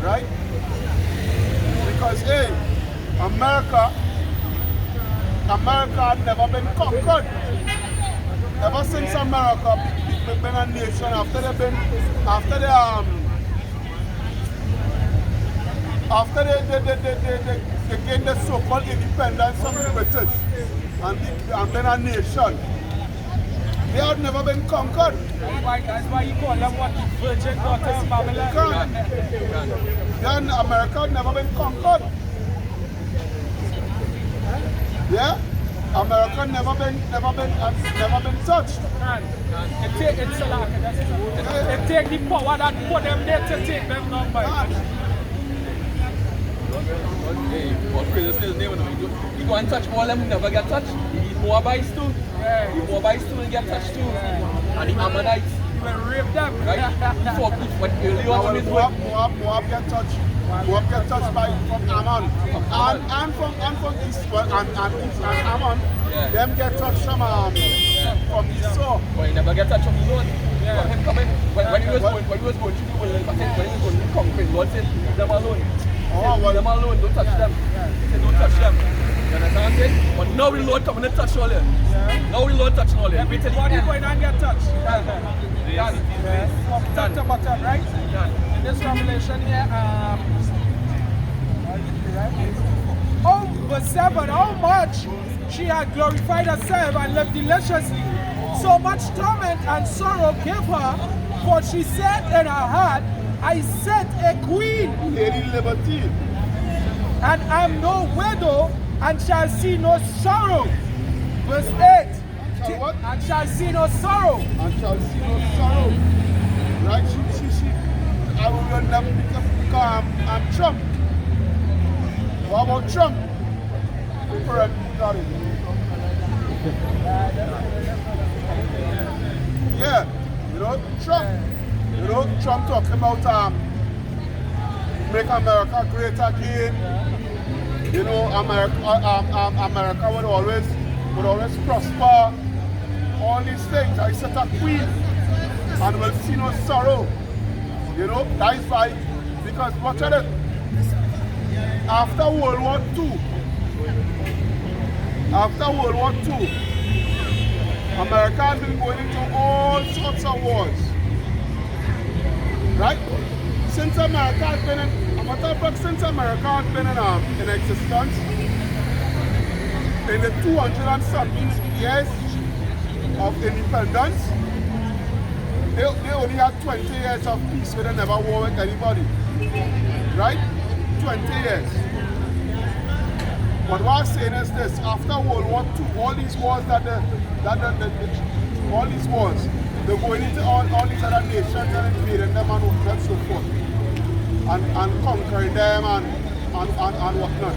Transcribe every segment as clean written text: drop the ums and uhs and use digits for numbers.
right? Because, hey, America had never been conquered. Ever since America been a nation, after they gained the so-called independence from the British and been a nation, they had never been conquered. That's why you call them what? Virgin daughters of Babylon. Then America had never been conquered. Yeah? America never been touched. It take the power that put them there to take them down by. Hey, what crazy still never know. You go and touch all them who never get touched. The Moabites too. Yeah. The Moabites too will get touched too. And the Ammonites. You will rape them. Right? But early on when it's Moab get touched. Moab get touched by from Ammon. And from East and Ammon. Yeah. Them get touched from Esau. But he never get touched from the Lord. Yeah. Him coming when he was going to do when he was going to conquer, Lord said, leave them alone. Oh, well, them alone, don't touch them. He said, don't touch them. You understand what I'm saying? But now the Lord coming and touch all here. Yeah. Now the Lord touching all here. Everybody going and get touched. Done. From top to bottom, right? Done. In this revelation here, oh, verse 7, how much she had glorified herself and lived deliciously. So much torment and sorrow gave her, for she said in her heart, I set a queen, Lady Liberty, and am no widow, and shall see no sorrow. Verse 8, and shall see no sorrow. And shall see no sorrow. Right? She I will never become Trump. What about Trump? Yeah, Trump talking about make America great again. America would always prosper. All these things. I set a queen and will see no sorrow. That is why, because watch at it. After World War II, America has been going into all sorts of wars. Right? Since America has been in existence, in the 200 and something years of independence, they only had 20 years of peace where they never war with anybody. Right? 20 years. But what I'm saying is this: after World War II, all these wars they're going into all these other nations and invading them and so forth, and conquering them and whatnot.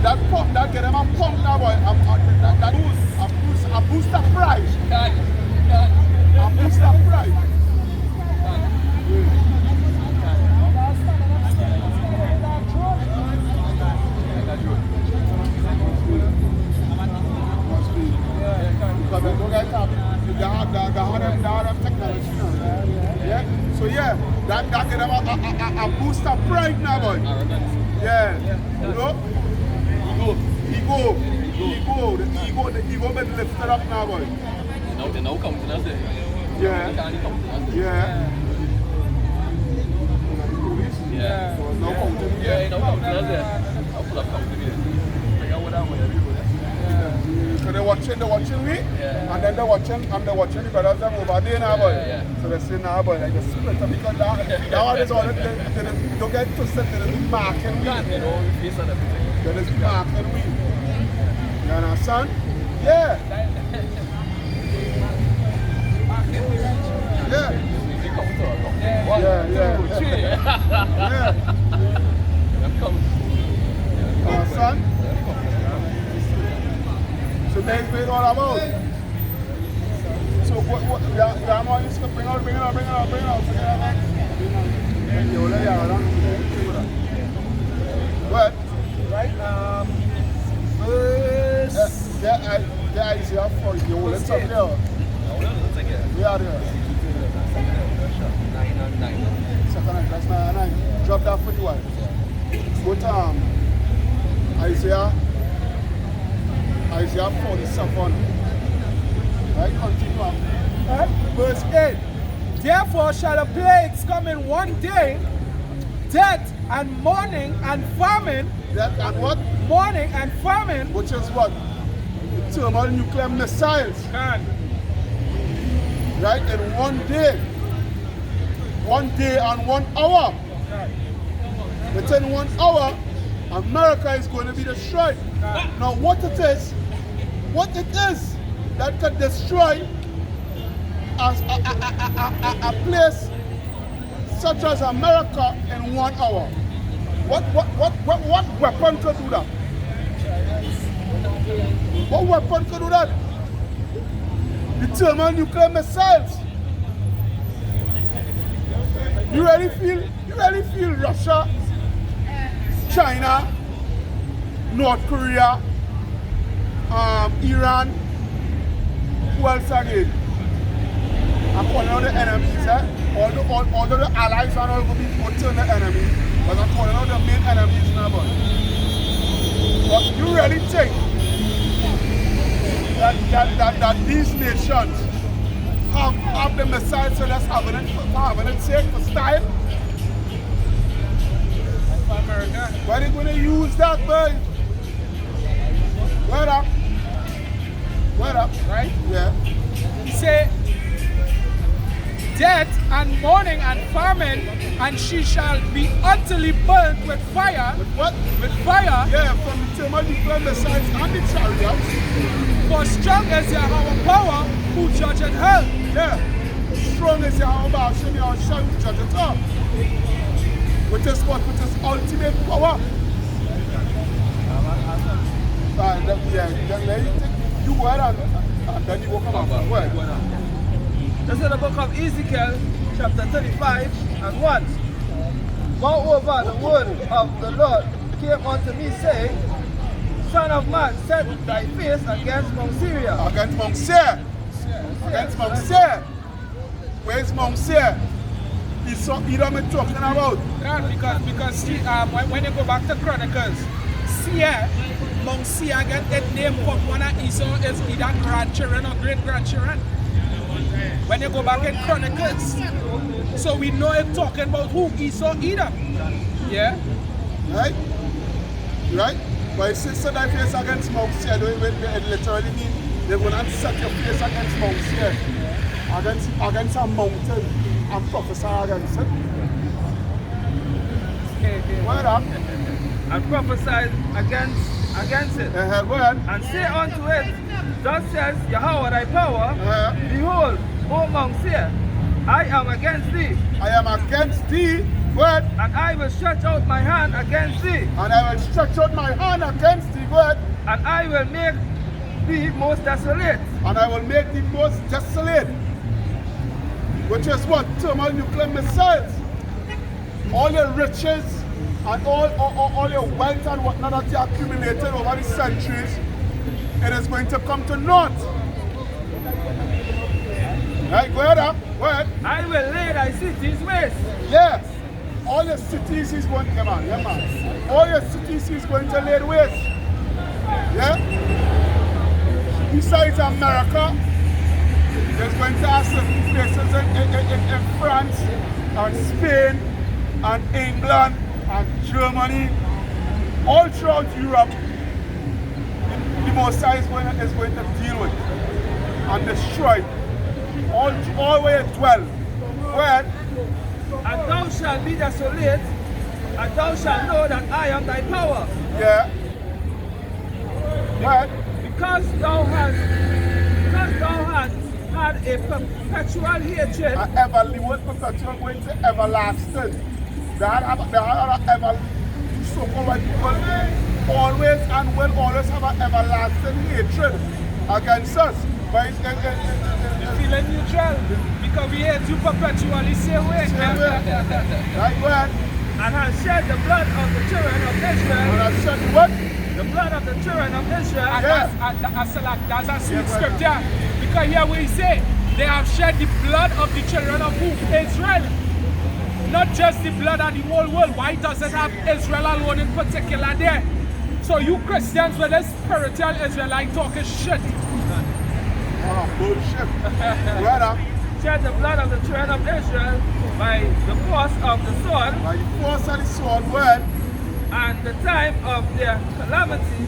That get them a pump now, boy. A boost of pride. A boost of pride. Because they don't get technology now. Yeah? So yeah, that get them a boost of pride now, boy. Yeah. The ego been lifted up now, boy. They now come to us there. Yeah. Yeah. Yeah. So now come to me. Yeah, now come to us there. I'll pull up come to me there. Bring out what I'm going to do there. So they're watching me, Yeah. and then they're watching the brothers them over there now, boy. Yeah. So they say now, boy, like the split up because that one is all they don't get twisted, they're marking me. Face and everything. They're just marking me. You understand? Yeah. Yeah. You come to us. Yeah. 1, 2, 3. Yeah. Them come. Understand? So that's what it's all about. So what the money is bring out. What? Right? Yeah, is here for you. Let's up there. Yeah, We are there. 9 on 9. drop that for the while. Go to Isaiah 47. Right, continue on. Verse 8. Therefore shall the plagues come in one day, death and mourning and famine. Death and what? Mourning and famine. Which is what? Thermonuclear missiles. Right, in one day. 1 day and 1 hour. Within 1 hour, America is going to be destroyed. Now what it is that can destroy a place such as America in 1 hour? What weapon could do that? What weapon could do that? The thermonuclear missiles. You really feel Russia, China, North Korea, Iran, who else again? I'm calling out the enemies, all the allies are all going to be put on the enemy, but I'm calling out the main enemies now. But you really think that these nations have the missiles so that's having it sake for style? America. Why are they going to use that, boy? Word up, Right? yeah. He said, death and mourning and famine, and she shall be utterly burnt with fire. With what? With fire. Yeah, from the thermonuclear missiles and the chariots. For strong is Yahweh power who judgeth her. Yeah. Strong is Yahweh power, show me how strong to judge it up. Which is what? Which is ultimate power. You go ahead and then you will come up. Where? This is the book of Ezekiel, chapter 35 and 1. Moreover, the word of the Lord came unto me, saying, Son of man, set thy face against Mount Syria. Against Mount Seir. Against Mount Seir. Where's Mount Seir? Edom is talking about. Yeah, because see, when you go back to Chronicles, Seir, Mount Seir get that name from one of Esau's either grandchildren or great-grandchildren. When you go back in Chronicles, so we know it's talking about who? Esau, Edom. Yeah? Right? Right? But it says set thy face against Mount Seir, it literally means they're going to set your face against Mount Seir. Against a mountain and prophesy against it. Word up. And prophesied against it. Go ahead. And say unto it, Thus says Yahweh thy power, Behold, O Mount Seir, I am against thee. I am against thee. Word. And I will stretch out my hand against thee. And I will stretch out my hand against thee. Word. And I will make thee most desolate. And I will make thee most desolate. Which is what? Thermonuclear missiles. All your riches and all your wealth and whatnot that you accumulated over the centuries, it is going to come to naught. Right, go ahead up. Go ahead. I will lay thy cities waste. Yes. All your cities is going to, yeah man. All your cities is going to lay waste. Yeah? Besides America, there's going to have certain places in France and Spain and England and Germany, all throughout Europe. The Most High is going to deal with and destroy all where it dwell. Where? And thou shalt be desolate, and thou shalt know that I am thy power. Yeah. Where? Because thou hast had a perpetual hatred. The word perpetual going to everlasting. That ever so-called white people always and will always have an everlasting hatred against us. But it's Feeling neutral because we hate you perpetually same way. Right, go ahead. And has shed the blood of the children of Israel. And I said what? The blood of the children of Israel. And Yeah. that's a sweet scripture. Because here we say, they have shed the blood of the children of who? Israel. not just the blood of the whole world. Why does it have Israel alone in particular there? So you Christians with this spiritual Israelite talking shit. Bullshit. Brother. Shed the blood of the children of Israel by the force of the sword. By the force of the sword, well. And the time of their calamity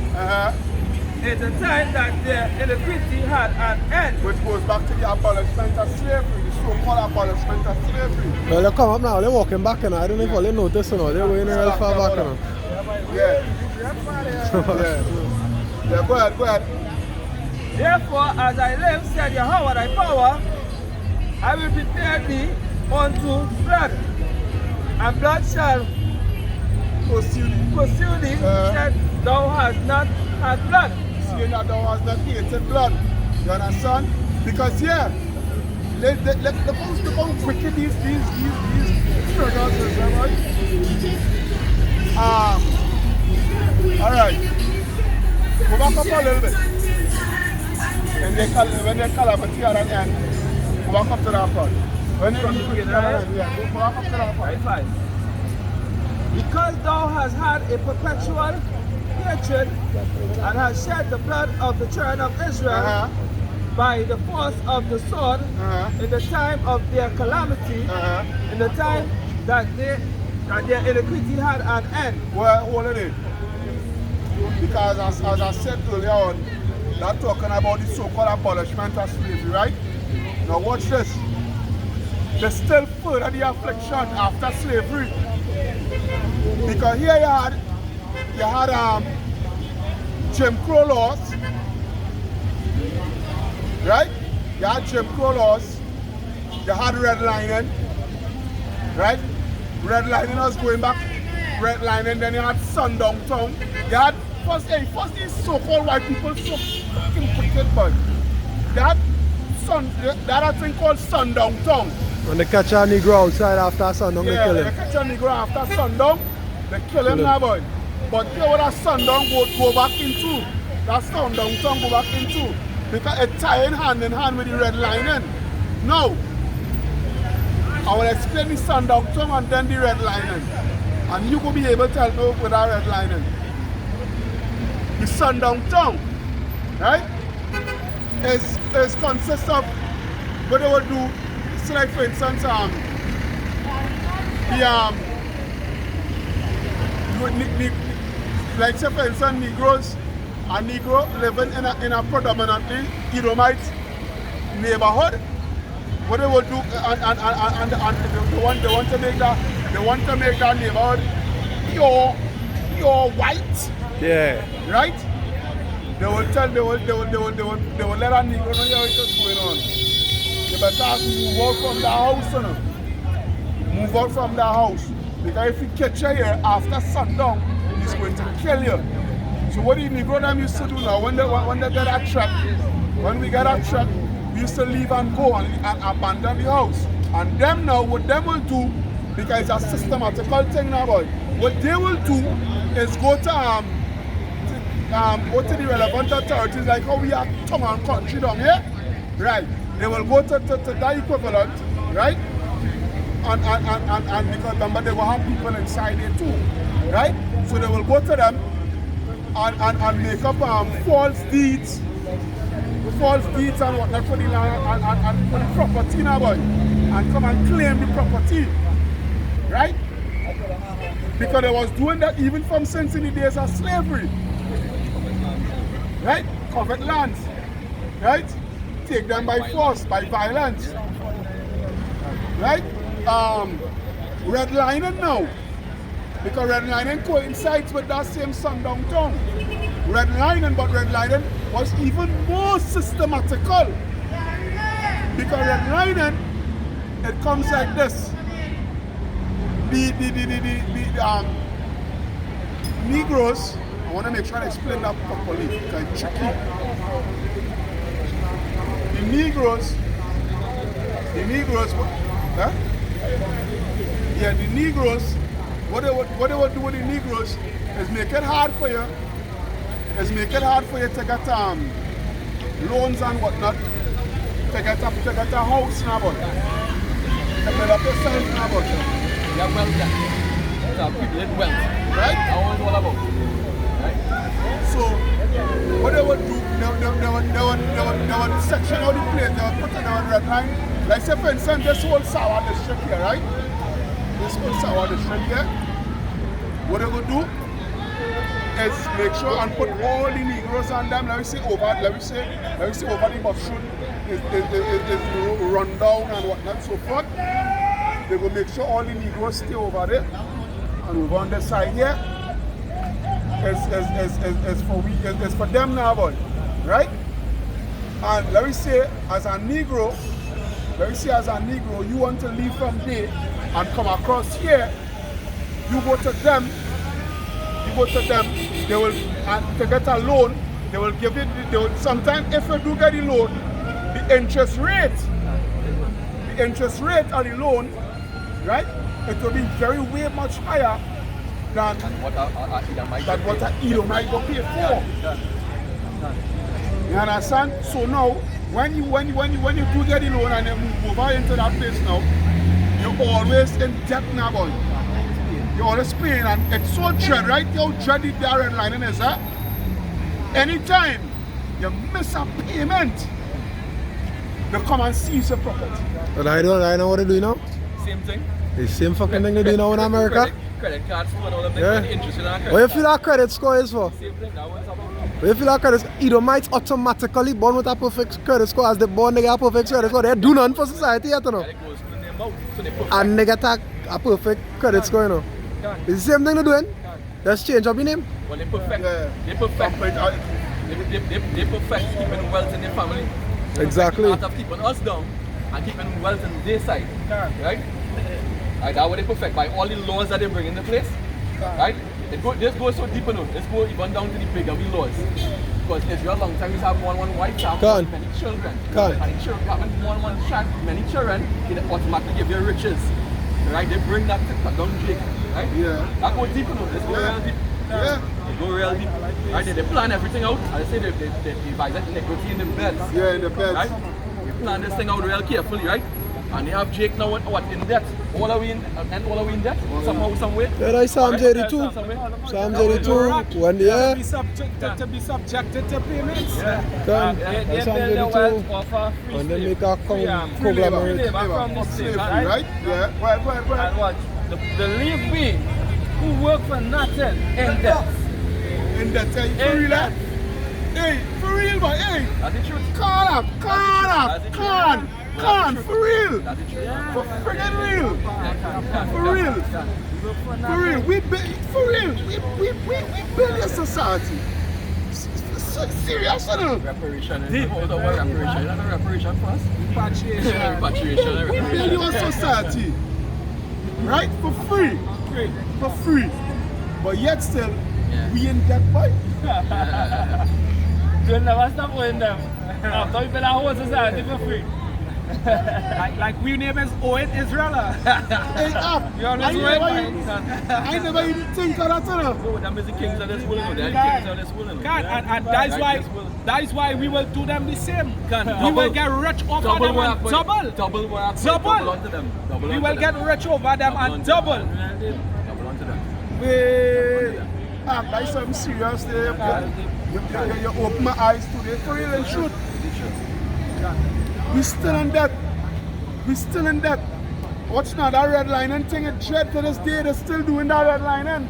is the time that their iniquity had an end. Which goes back to the abolishment of slavery, the so-called abolishment of slavery. Well, they come up now, they're walking back and I don't know if you notice or not, they're going real far back now. Yeah. Yeah, go ahead. Therefore, as I live, said Yahweh thy power, I will prepare thee unto blood, and blood shall pursue thee, said thou hast not had blood. See that thou hast not hated blood. You understand? Because let the folks look how wicked these triggers is, right? Alright. Go back up a little bit. When they calamity at an end, go back up to that part. When they go back up to that part. Right. Because thou hast had a perpetual hatred and hast shed the blood of the children of Israel by the force of the sword in the time of their calamity, in the time that their iniquity had an end. Well, hold it. Because as I said earlier on, they're talking about the so-called abolishment of slavery, right? Now watch this. There's still further the affliction after slavery. Because here you had Jim Crow laws, right? You had Jim Crow laws, you had redlining, right? Redlining was going back, redlining, then you had sundown town. You had first these so-called white people so fucking wicked, but that thing called sundown town. And they catch a Negro outside after sundown, they kill him. They catch a Negro after sundown, they kill him now, boy. But here what that sundown go back into, that sundown town go back into, because it tying hand in hand with the redlining. Now, I will explain the sundown town and then the redlining. And you will be able to help me with that redlining. The sundown town, right, is consists of what they would do. So like for instance, like say for instance, Negroes, a Negro living in a predominantly Edomite neighborhood. What they would do, and they want to make that neighborhood pure white. Yeah. Right? They will let a Negro know here what is going on. You better have to move out from the house, you know. Move out from the house. Because if he catch you here after sundown, he's going to kill you. So what the Negro them used to do now, when they get a truck, when we get a truck, we used to leave and go and abandon the house. And them now, what them will do, because it's a systematical thing now, boy, what they will do is go to the relevant authorities, like how we have tongue and country down here, right? They will go to that equivalent, right? And because remember they will have people inside there too, right? So they will go to them and make up false deeds and whatnot for the land and for the property now, boy, and come and claim the property, right? Because they was doing that even from since in the days of slavery, right? Covet lands, right? Take them by force, by violence, right? Redlining now, because redlining coincides with that same sundown town. Redlining was even more systematical, because redlining, it comes like this. The Negroes, I want to make sure I explain that properly, because it's tricky. The Negroes, huh? Yeah, the Negroes, what they would do with the Negroes is make it hard for you, to get loans and whatnot, to get a house now, but to build up yourself now, but You have wealth there. You have privilege wealth. Right? That's what it's all about. Right? So, what they would do, they would section out the place, they would put it on the red line. Like say for instance, this whole sour district here, right? This whole sour district here. What they would do is make sure and put all the Negroes on them, let me say over the bus route is run down and whatnot so forth. They will make sure all the Negroes stay over there. And over on this side here is for them now, boy. Right? And let me say as a Negro, you want to leave from there and come across here, you go to them, they will, and to get a loan, they will give it, sometimes if you do get the loan, the interest rate of the loan, right, it will be way much higher than what a Edomite will pay for. You understand? So now, when you do get the loan and then move over into that place now, you're always in debt now, boy. You're always paying, and it's so dread, right? How dreaded the red line is, huh? Anytime you miss a payment, they come and seize your property. But I know what they do now. Same thing. The same fucking thing they do now in America. Credit cards and all of them. Yeah. Interest in our credit What you feel that credit score is for? Same thing. That was about. What you feel that credit score? Edomites automatically born with a perfect credit score. As they born, they get a perfect credit score. They do nothing for society yet, you know. It goes in their mouth. So they put And they get a perfect credit score, you know. It's the same thing they're doing. Just change up your name. well, they perfect. Yeah. They perfect. They perfect keeping wealth in their family. Exactly. Out of keeping us down and keeping wealth in their side. Right? Like that's what they perfect by all the laws that they bring into place. Right? This goes so deep enough. Let's go even down to the bigger laws. Because Israel long time we have one wife, have many children. And the children having one child, many children, it automatically give you riches. Right? They bring that to down Jake. Right? Yeah. That goes deep enough. Let's go real deep. Yeah. They go real deep. Right? They plan everything out. And they say they divide that inequity in the beds. Yeah, in the beds. Right? We plan this thing out real carefully, right? And they have Jake now what in debt? All are we in debt? Somehow, some way? Yeah, that's Psalm 82. Psalm 82. When the year. To be subjected to payments. That's Psalm 82. And then make a conglomerate. Slavery, right? Yeah. Right. And what? The leave we who work for nothing in debt. In that for real, eh? Hey, for real, boy, hey. That's the truth. Con, for real. That's the truth. For friggin' real. For real. We build a society. Serious, no? Reparation. Hold on, what reparation? That's a reparation for us. Repatriation. We build your society. Right? For free. For free. But yet still, we in debt, boy. You'll never stop owing them. After we build our whole society for free. like we neighbors owe it Israel. Hey, up. I never even think of that, you know. No, them is the kings of this world. They're the kings of this world. And that's why we will do them the same. We will get rich over them and double. Double onto them. We will get rich over them and double. Double onto them. Wait. That's something serious there. You open my eyes today for real and shoot. We still in debt. Watch now that red line and thing, it's dread to this day, they're still doing that red line and.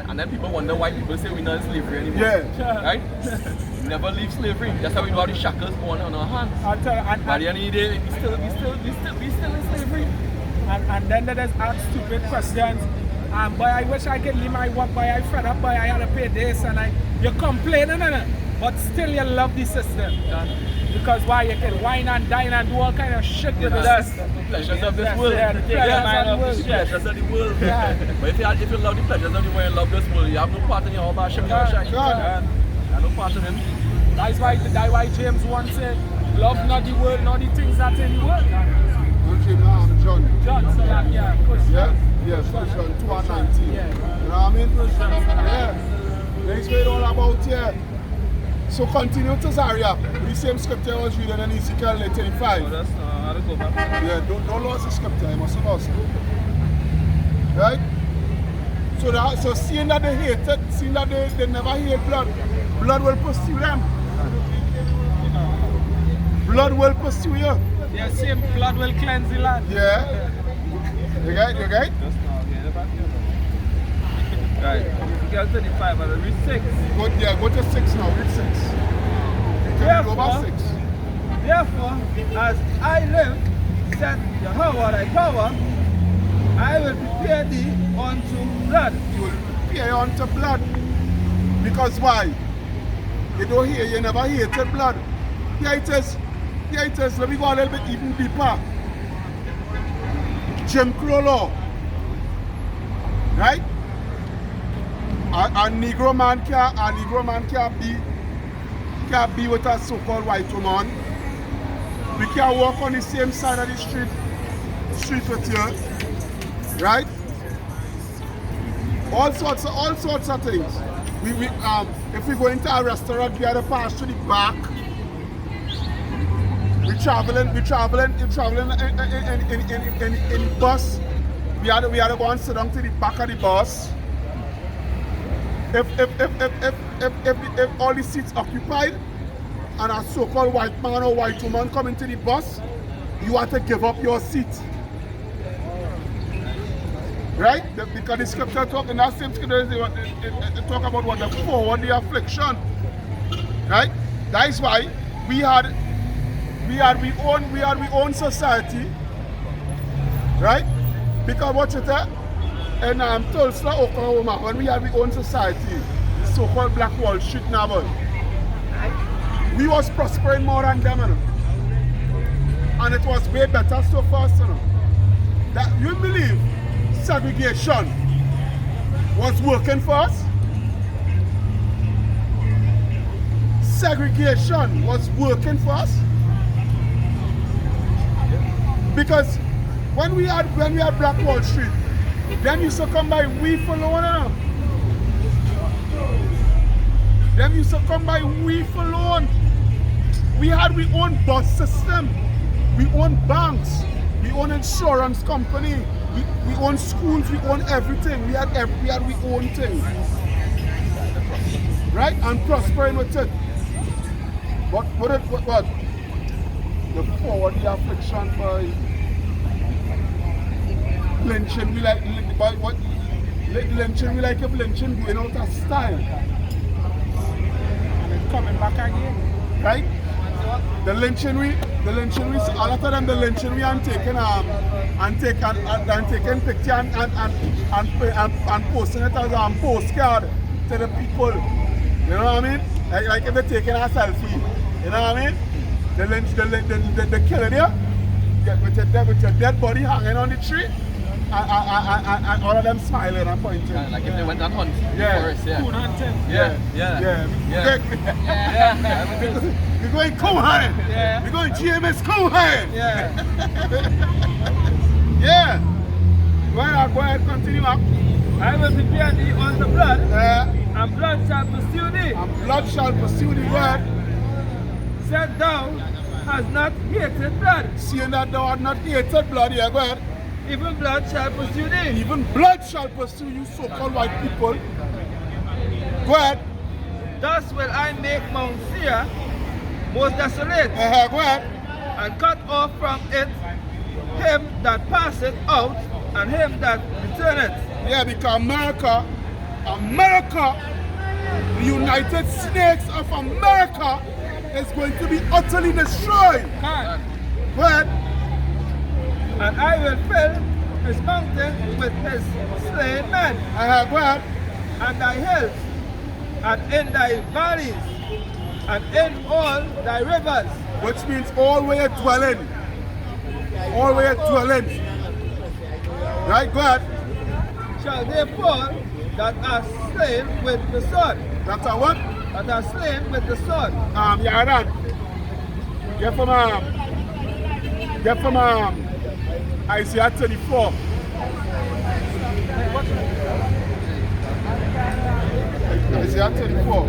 And then people wonder why people say we're not in slavery anymore. Yeah. Right? Never leave slavery. That's how we know how the shackles on our hands. By the end of the day, we still in slavery. And then they just ask stupid questions. Boy, I wish I could leave my work, boy, I fed up, boy, I had to pay this, and you're complaining, but still you love the system. Because why you can wine and dine and do all kind of shit with it. That's the pleasures of this world. The pleasures of the world. But if you love the pleasures of the world, you love this world, you have no part in your whole Hashem, you have no part in him. That's why James once said, love not the world, not the things that in the world. John, so Yes, John 2 and 19. Yeah. You know what I mean? Yeah. That's what it's all about here. So continue to Zaria. The same scripture I was reading in Ezekiel 35. That's not how to go back. Yeah, don't lose the scripture, you must have lost it. So seeing that they hated, seeing that they never hate blood, blood will pursue them. Blood will pursue you. Yeah, same blood will cleanse the land. Yeah. You right? Right. Ezekiel 35 and read 6. Go to 6 now. Read 6. You can go about 6. Therefore, as I live, said Jehovah thy power, I will prepare thee unto blood. You will prepare unto blood. Because why? You don't hear, you never hated blood. Here it is. Let me go a little bit even deeper. Jim Crow law. Right? A Negro man can't be with a so-called white woman. We can't walk on the same side of the street with you. Right? All sorts of things. If we go into a restaurant, we have to pass to the back. We traveling in the bus. We had to go and sit down to the back of the bus. If all the seats occupied and a so-called white man or white woman come into the bus, you have to give up your seat. Right? Because the scripture talk in that same scripture, they talk about what the forward the affliction. Right? That is why we had we own society. Right? Because what you tell? And Tulsa, Oklahoma, when we had we own society, the so-called Black Wall Street now, we was prospering more than them, you know? And it was way better so far, you know? That you believe segregation was working for us? Segregation was working for us? Because when we had Black Wall Street, them used to come by we for loan, you know? Them used to come by we for loan. We own bus system, we own banks, we own insurance company, we own schools, we own everything. We had we own things. Right? And prospering with it. But what? The forward the affliction by lynching, we like what? Lynching, we like if lynching going out of style. And it's coming back again. Right? The lynching, a lot of them the lynching we and taking picture and posting it as a postcard to the people. You know what I mean? Like if they're taking a selfie. You know what I mean? The killing you with your dead body hanging on the tree. And all of them smiling and pointing. Like if they went on hunt. Yeah. Coon hunting. We're going coon hunting. Yeah. We're going GMS coon hunting. Yeah. Yeah. Go ahead, continue up. I will prepare thee unto blood, and blood shall pursue thee. And blood shall pursue the word. Said thou hast not hated blood. Seeing that thou hast not hated blood, yeah, go ahead. Even blood shall pursue thee. Even blood shall pursue you, so-called white people. Go ahead. Thus will I make Mount Seir most desolate, Go ahead. and cut off from it him that passeth out, and him that returneth. Yeah, because America, the United States of America is going to be utterly destroyed. Go ahead. And I will fill his mountain with his slain men, Go ahead. and thy hills, and in thy valleys, and in all thy rivers. Which means all where you're dwelling. All where you're dwelling. Right, go ahead. Shall they fall that are slain with the sword? That's a what? That are slain with the sword. Yeah, that. Get from Isaiah 34. Isaiah 34.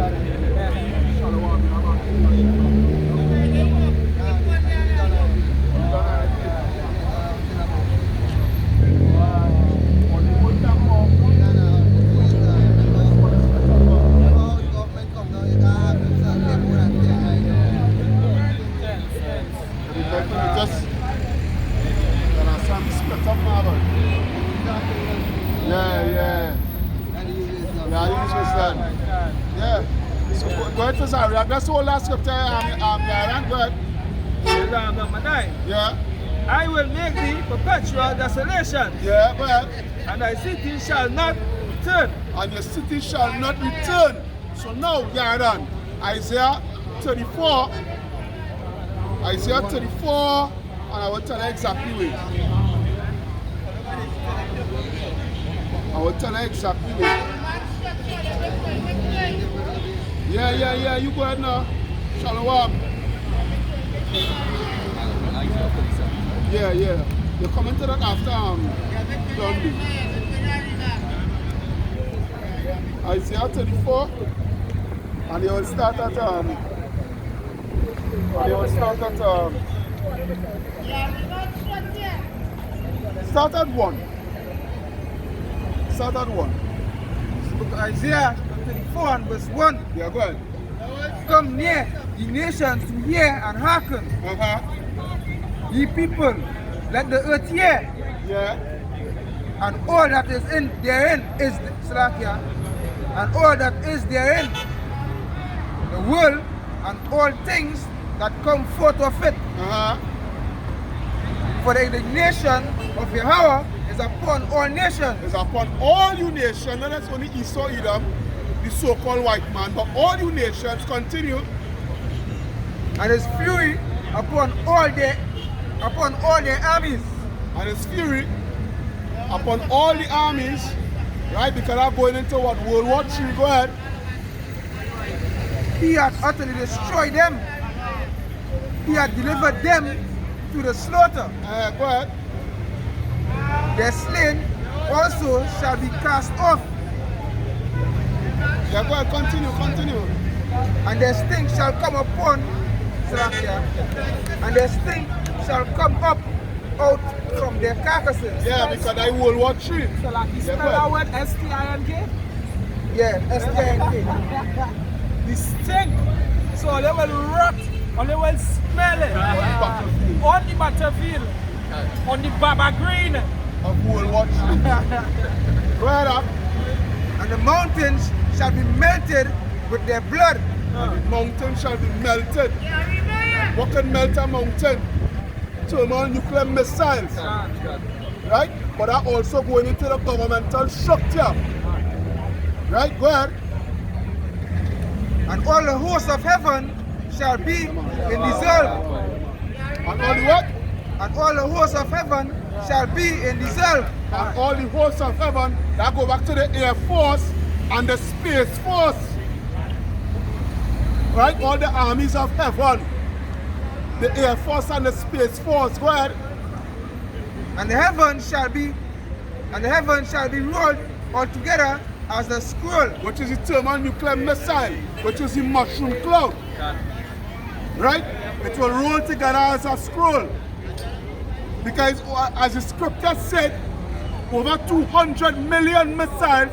ahead to Zaria. That's all last scripture, Aaron. Go ahead. Number 9. Yeah. I will make thee perpetual desolation, Yeah, go ahead. and thy city shall not return. And your city shall not return. So now, Aaron, Isaiah 34. Isaiah 34, and I will tell you exactly where. I will tell you exactly where. Yeah, you go ahead now. Shalom. Yeah. You comment to that after Dundee. Isaiah 34, and you will start at Start at 1. Start at 1. Book of Isaiah 34 and verse 1. Yeah, go ahead. Come near, ye nations, to hear and hearken. Ye people, let the earth hear, Yeah. and all that is in therein is Slakia, and all that is therein, the world, and all things that come forth of it. For the indignation of Yahweh is upon all nations. It's upon all you nations, not just only Esau, Edom, the so-called white man, but all you nations. Continue. And his fury upon all their armies. And his fury upon all the armies, right? Because I'm going into what? World War III. Go ahead. He hath utterly destroyed them. He hath delivered them to the slaughter. Go ahead. Their slain also shall be cast off, Yeah, go ahead. Continue. and their stink shall come upon Slakia, and their stink shall come up out from their carcasses. Yeah, because I World War III. So like you Yeah, spell go ahead. that word S-T-I-N-K? Yeah, S-T-I-N-K. The stink. So they will rot, or they will smell it. On the battlefield. On the Baba Green. Of World War III. Go ahead up. And the mountains shall be melted with their blood. The mountain shall be melted. What can melt a mountain? Thermonuclear missiles. Right? But that also going into the governmental structure. Right? Go ahead. And all the hosts of heaven shall be in dissolve. And all the what? And all the hosts of heaven shall be in dissolve. And all the hosts of heaven, that go back to the Air Force and the Space Force. Right? All the armies of heaven. The Air Force and the Space Force. Go ahead. And the heaven shall be rolled altogether as a scroll. Which is the thermonuclear missile, which is the mushroom cloud. Right? It will roll together as a scroll. Because as the scripture said, over 200 million missiles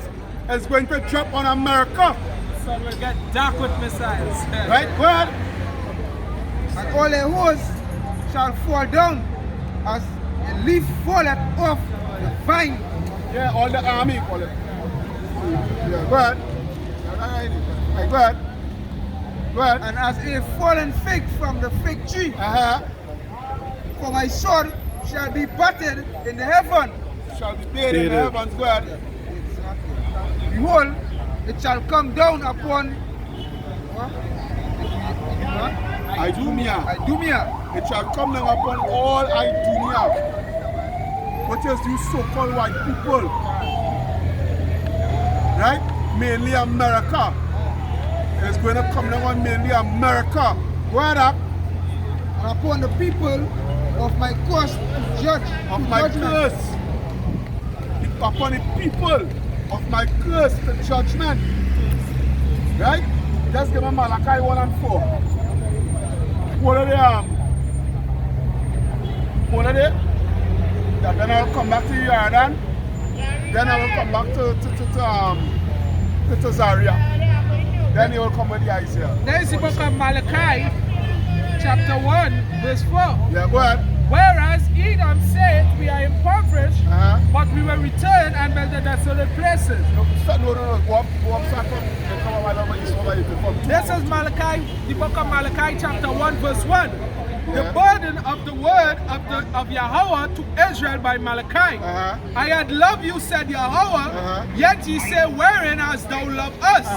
is going to drop on America. So we'll get dark with missiles. Right? Go ahead. And all their hosts shall fall down as a leaf falleth off the vine. Yeah, all the army call it. Yeah, go ahead. Right, go ahead. Go ahead. And as a fallen fig from the fig tree. For my sword shall be battered in the heaven. Shall be paid in the heavens. Go ahead. Behold, it shall come down upon Idumea. It shall come down upon all Idumea, which is you so-called white people. Right? Mainly America. It's going to come down on mainly America. Go ahead up. And upon the people of my course to judge. Of my curse. Upon the people of my curse to judgment. Right? Just give me Malachi 1 and 4. What are they? Yeah, then I'll come back to Jordan. Then I will come back to Zaria. Then he will come with the Isaiah. There is the book of Malachi, chapter 1, verse 4. Yeah, go ahead. Whereas Edom said, we are impoverished, but we will return and build the desolate places. No. Go up, start from. This is Malachi, the book of Malachi, chapter 1, verse 1. The burden of the word of Yahweh to Israel by Malachi. I had loved you, said Yahweh, yet ye say, wherein hast thou loved us?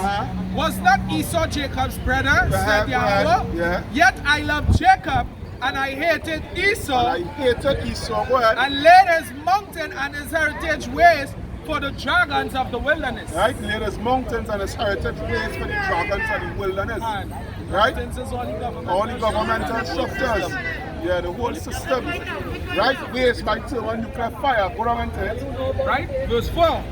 Was not Esau Jacob's brother, said Yahweh? Yet I loved Jacob, and I hated Esau. And laid his mountain and his heritage waste for the dragons of the wilderness. Right? Laid his mountains and his heritage waste for the dragons of the wilderness. Right? All the governmental structures. Yeah, the whole system. Right? Waste by thermal nuclear fire. Go on and tell it. Right? Verse 4.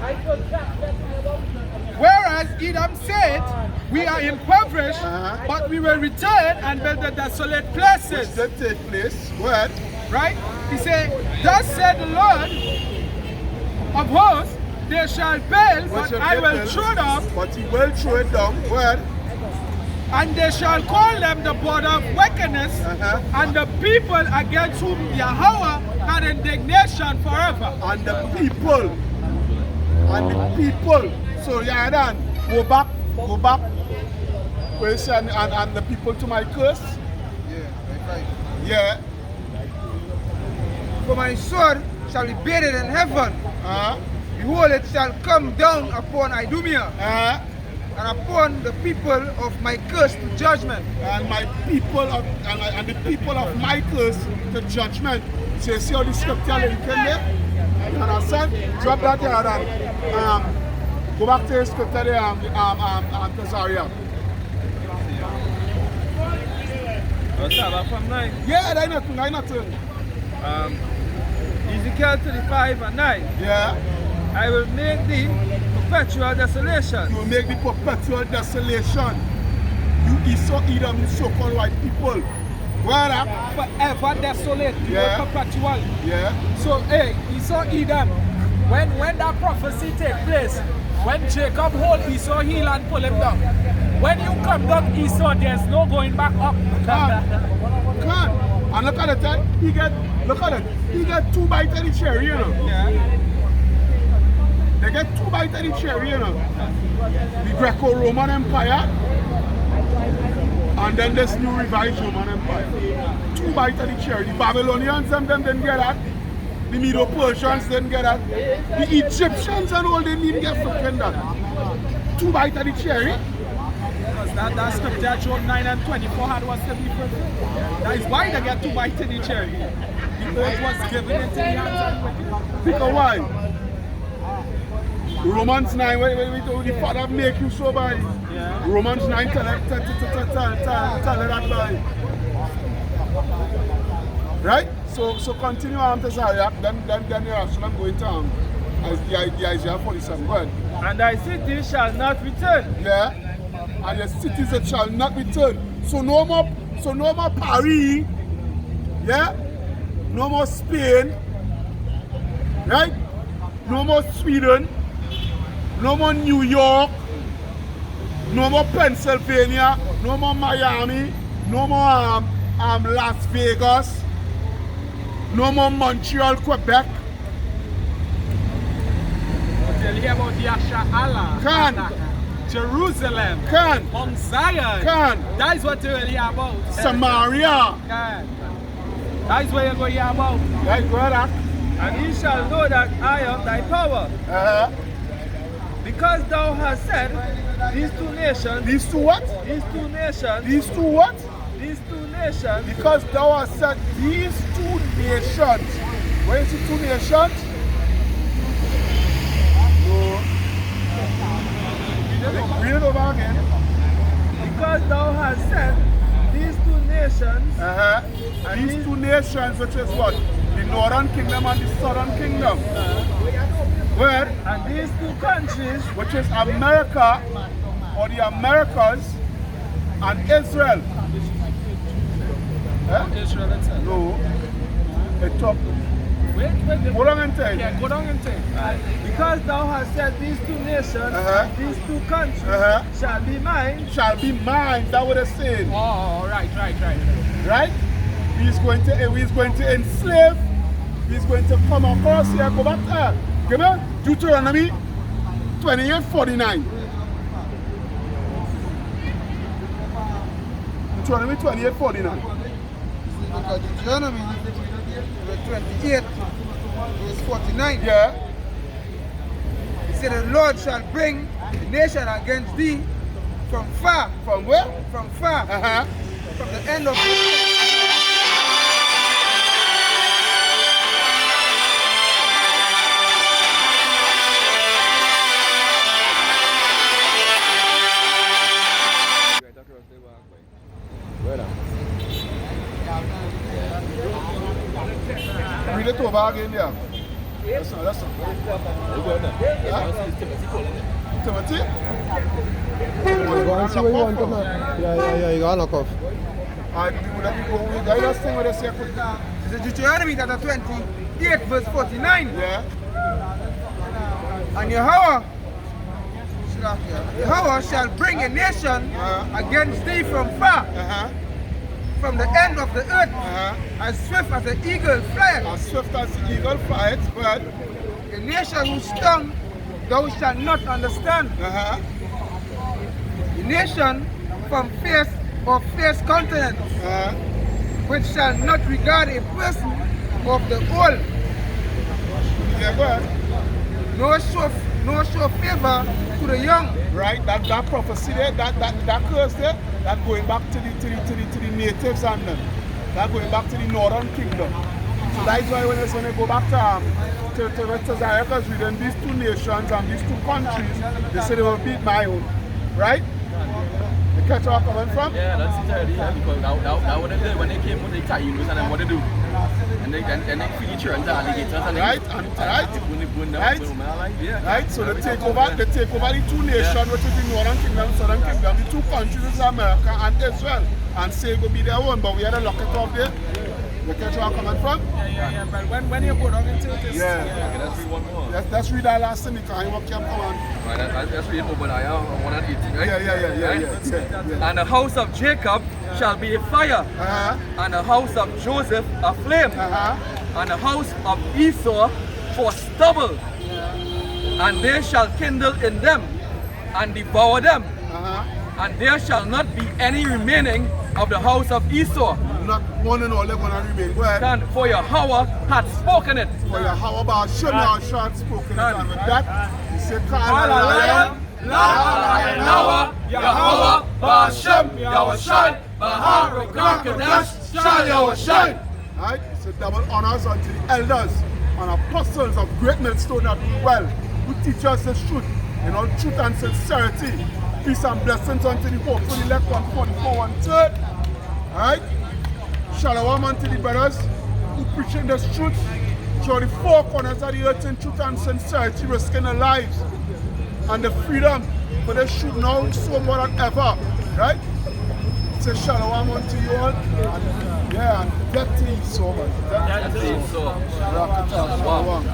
Whereas Edom said, we are impoverished, but we will return and build the desolate places. Which did take place. Where? Right? He said, thus said the Lord of hosts, they shall build, but I will throw them. But he will throw it down. Where? And they shall call them the border of wickedness, and the people against whom Yahweh had indignation forever. And the people. So yeah, then go back. Question and the people to my curse. Yeah. For my sword shall be buried in heaven. Behold, it shall come down upon Idumea. And upon the people of my curse to judgment. And my people of and the people of my curse to judgment. So you see how the scripture link in there? You understand? Drop that here and go back to the scripture there to Zaria. From 9. Yeah, that's nothing. Ezekiel 35 and 9. Yeah. I will make thee perpetual desolation. You will make the perpetual desolation. You Esau, Edom, so-called white people. Where up? Forever desolate. Yeah. Perpetual. Yeah. So, hey, Esau, Edom, when that prophecy take place, when Jacob hold Esau heel and pull him down, when you come down Esau, there's no going back up. Can't. And look at it, he get 2 bites of the cherry, you know. Yeah. They get 2 bites of the cherry, you know. The Greco-Roman Empire and then this new revised Roman Empire. 2 bites of the cherry. The Babylonians them didn't get that. The Medo-Persians didn't get that. The Egyptians and all they didn't get fucking that. 2 bites of the cherry. Because that scripture, Job 9 and 24 had was 70%. That is why they get 2 bites in the cherry. The oath was given into the hands of the wicked. Because why? Romans 9, wait, the Father make you so by. Yeah. Romans 9 tell it that by. Right? So continue on to Zariah, then you actually going to the Isaiah 47 word. And thy city shall not return. Yeah. And your cities that shall not return. So no more Paris. Yeah? No more Spain. Right? No more Sweden. No more New York. No more Pennsylvania. No more Miami. No more Las Vegas. No more Montreal, Quebec. Tell you about Yasha'Allah. Can. Jerusalem. Can. Mount Zion. Can. That is what you really about. Samaria. Can. That is what you're going about. Right, go ahead. And ye shall know that I am thy power. Because thou hast said, these 2 nations. These 2 what? These 2 nations. These 2 what? These 2 nations. Because thou hast said these 2 nations. Where is the 2 nations? No. Read it over again. Because thou hast said these 2 nations. These 2 nations, which is what? The northern kingdom and the southern kingdom. Where? And these 2 countries, which is America or the Americas and Israel. Israel itself. No. It talk. Wait. Go down and take. Yeah, go down and take. because thou hast said these 2 nations, these 2 countries shall be mine. Shall be mine. That's what it's saying. Oh, right. Right? he's going to enslave, he's going to come across here, go back there. Give me Deuteronomy 28:49. Deuteronomy 28:49. Because Deuteronomy 28, verse 49. Yeah. It said, the Lord shall bring the nation against thee from far. From where? From far. From the end of Read it over again, yeah. Listen. Timothy? Go and see where you want to now. Yeah, you gotta knock off. And people that people who guide us thing where they say, This is Deuteronomy chapter 28, verse 49. yeah. And Yahweh shall bring a nation against thee from far, from the end of the earth, as swift as an eagle flieth. As swift as the eagle flieth, but A nation whose tongue thou shalt not understand. A nation from fierce or fierce countenance, which shall not regard a person of the old, yeah, go ahead. nor show favor to the young. Right, that prophecy there, that curse there, that going back to the natives and them. That going back to the northern kingdom. So that's why when they go back to Zechariah, because within these two nations and these two countries, they say they will beat my own. Right? You catch where I'm coming from? Yeah, that's entirely, yeah, because that what they did when they came with the Italians and then what they do. And they feed each other and the alligators and they Right, so they take over the two nations, which is the northern kingdom, southern kingdom, the two countries is America and Israel, and say it will be their own, but we had to lock it off there. You catch where I'm coming from? Yeah, but when you go down into this, Yeah. Okay, let's read one more. Let's read that last thing because I keep coming. Right, let's read Obadiah 1:18, right? Yeah. And the house of Jacob shall be a fire, and the house of Joseph a flame, and the house of Esau for stubble, and they shall kindle in them and devour them, and there shall not be any remaining of the house of Esau. Not one and all they're going to remain. Go ahead. And for Yahweh hath spoken it. For Yahweh about Shema short spoken it. And with that, he said, Yahweh, Ba'Shem, Yahushai, Bahar-Kodesh, Shal Yahushai. Right? So double honors unto the elders and apostles of great millstone that do well, who teach us the truth, in all truth and sincerity. Peace and blessings unto the hope, to the left 144, 1/3. Alright? Shalom unto the brothers who preaching this truth through the four corners of the earth in truth and sincerity, risking their lives and the freedom for this truth now so more than ever. Right? Say shalom unto you all. And, yeah, and get to you so much. That's it, so. Shalom.